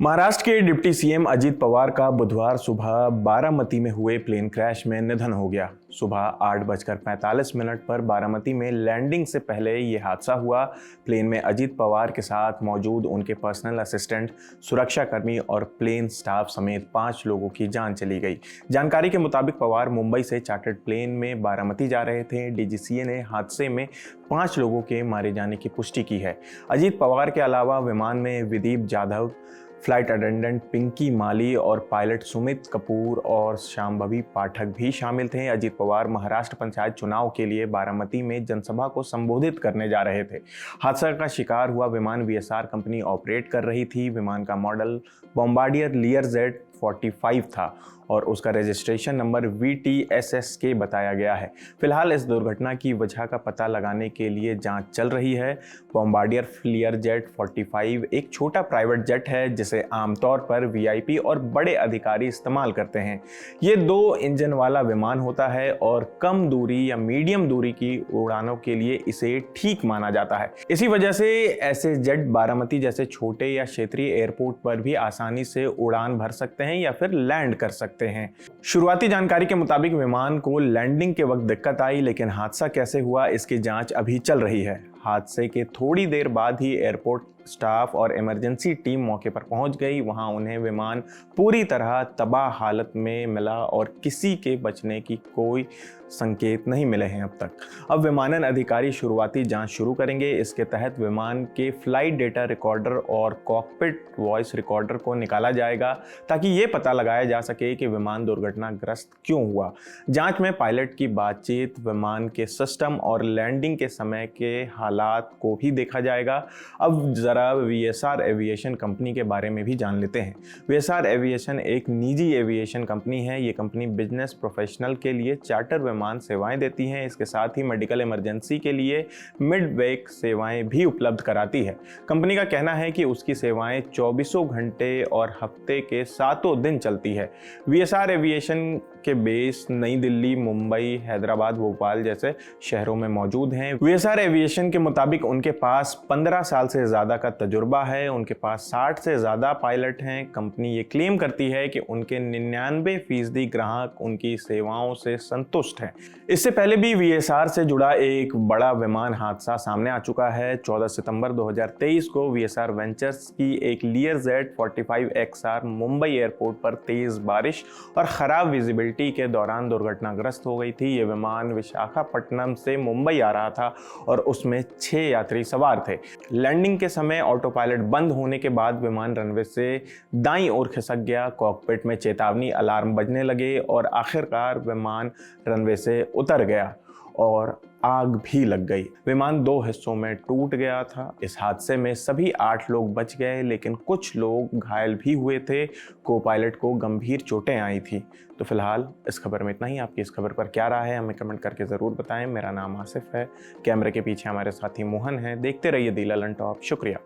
महाराष्ट्र के deputy CM Ajit Pawar का बुधवार सुबह बारामती में हुए प्लेन क्रैश में निधन हो गया। सुबह 8:45 पर बारामती में लैंडिंग से पहले ये हादसा हुआ। प्लेन में अजीत पवार के साथ मौजूद उनके पर्सनल असिस्टेंट, सुरक्षाकर्मी और प्लेन स्टाफ समेत 5 लोगों की जान चली गई। जानकारी के मुताबिक पवार मुंबई से चार्टर्ड प्लेन में बारामती जा रहे थे। डीजीसीए ने हादसे में 5 लोगों के मारे जाने की पुष्टि की है। अजीत पवार के अलावा विमान में विदीप जाधव, फ्लाइट अटेंडेंट पिंकी माली और पायलट सुमित कपूर और शांभवी पाठक भी शामिल थे। अजीत पवार महाराष्ट्र पंचायत चुनाव के लिए बारामती में जनसभा को संबोधित करने जा रहे थे। हादसा का शिकार हुआ विमान वीएसआर कंपनी ऑपरेट कर रही थी। विमान का मॉडल बॉम्बार्डियर लीयरजेट 45 था और उसका रजिस्ट्रेशन नंबर VTSSK बताया गया है। फिलहाल इस दुर्घटना की वजह का पता लगाने के लिए जांच चल रही है। बॉम्बार्डियर लीयरजेट 45 एक छोटा प्राइवेट जेट है जिसे आमतौर पर VIP और बड़े अधिकारी इस्तेमाल करते हैं। ये 2 इंजन वाला विमान होता है और कम दूरी या मीडियम दूरी की उड़ानों के लिए इसे ठीक माना जाता है। इसी वजह से ऐसे जेट बारामती जैसे छोटे या क्षेत्रीय एयरपोर्ट पर भी आसानी से उड़ान भर सकते हैं या फिर लैंड कर सकते हैं। शुरुआती जानकारी के मुताबिक विमान को लैंडिंग के वक्त दिक्कत आई, लेकिन हादसा कैसे हुआ इसकी जांच अभी चल रही है। हादसे के थोड़ी देर बाद ही एयरपोर्ट स्टाफ और इमरजेंसी टीम मौके पर पहुंच गई। वहां उन्हें विमान पूरी तरह तबाह हालत में मिला और किसी के बचने की कोई संकेत नहीं मिले हैं अब तक। अब विमानन अधिकारी शुरुआती जांच शुरू करेंगे। इसके तहत विमान के फ्लाइट डेटा रिकॉर्डर और कॉकपिट वॉइस रिकॉर्डर को निकाला जाएगा ताकि ये पता लगाया जा सके कि विमान दुर्घटनाग्रस्त क्यों हुआ। जांच में पायलट की बातचीत, विमान के सिस्टम और लैंडिंग के समय के हालात को भी देखा जाएगा। अब जरा वीएसआर एविएशन कंपनी के बारे में भी जान लेते हैं। वीएसआर एविएशन एक निजी एविएशन कंपनी है। ये कंपनी बिजनेस प्रोफेशनल के लिए चार्टर विमान सेवाएं देती हैं। इसके साथ ही मेडिकल इमरजेंसी के लिए मिड-वेक सेवाएं भी उपलब्ध कराती है। कंपनी का कहना है कि उसकी सेवाएं 24 घंटे और हफ्ते के 7 दिन चलती है। वीएसआर एविएशन के बेस नई दिल्ली, मुंबई, हैदराबाद, भोपाल जैसे शहरों में मौजूद हैं। वीएसआर एविएशन के मुताबिक उनके पास 15 साल से ज़्यादा का तजुर्बा है। उनके पास 60 से ज़्यादा पायलट हैं। कंपनी ये क्लेम करती है कि उनके 99% ग्राहक उनकी सेवाओं से संतुष्ट हैं। इससे पहले भी वीएसआर से जुड़ा एक बड़ा विमान हादसा सामने आ चुका है। 14 सितंबर 2023 को वीएसआर वेंचर्स की एक लीयरजेट 45XR मुंबई एयरपोर्ट पर तेज बारिश और ख़राब विजिबिलिटी के दौरान दुर्घटनाग्रस्त हो गई थी। ये विमान विशाखापट्टनम से मुंबई आ रहा था और उसमें 6 यात्री सवार थे। लैंडिंग के समय ऑटो पायलट बंद होने के बाद विमान रनवे से दाईं ओर खिसक गया। कॉकपिट में चेतावनी अलार्म बजने लगे और आखिरकार विमान रनवे से उतर गया और आग भी लग गई। विमान 2 हिस्सों में टूट गया था। इस हादसे में सभी 8 लोग बच गए, लेकिन कुछ लोग घायल भी हुए थे। को पायलट को गंभीर चोटें आई थी। तो फिलहाल इस खबर में इतना ही। आपकी इस खबर पर क्या राय है हमें कमेंट करके ज़रूर बताएं। मेरा नाम आसिफ है। कैमरे के पीछे हमारे साथी मोहन हैं। देखते रहिए दी ललन टॉप। शुक्रिया।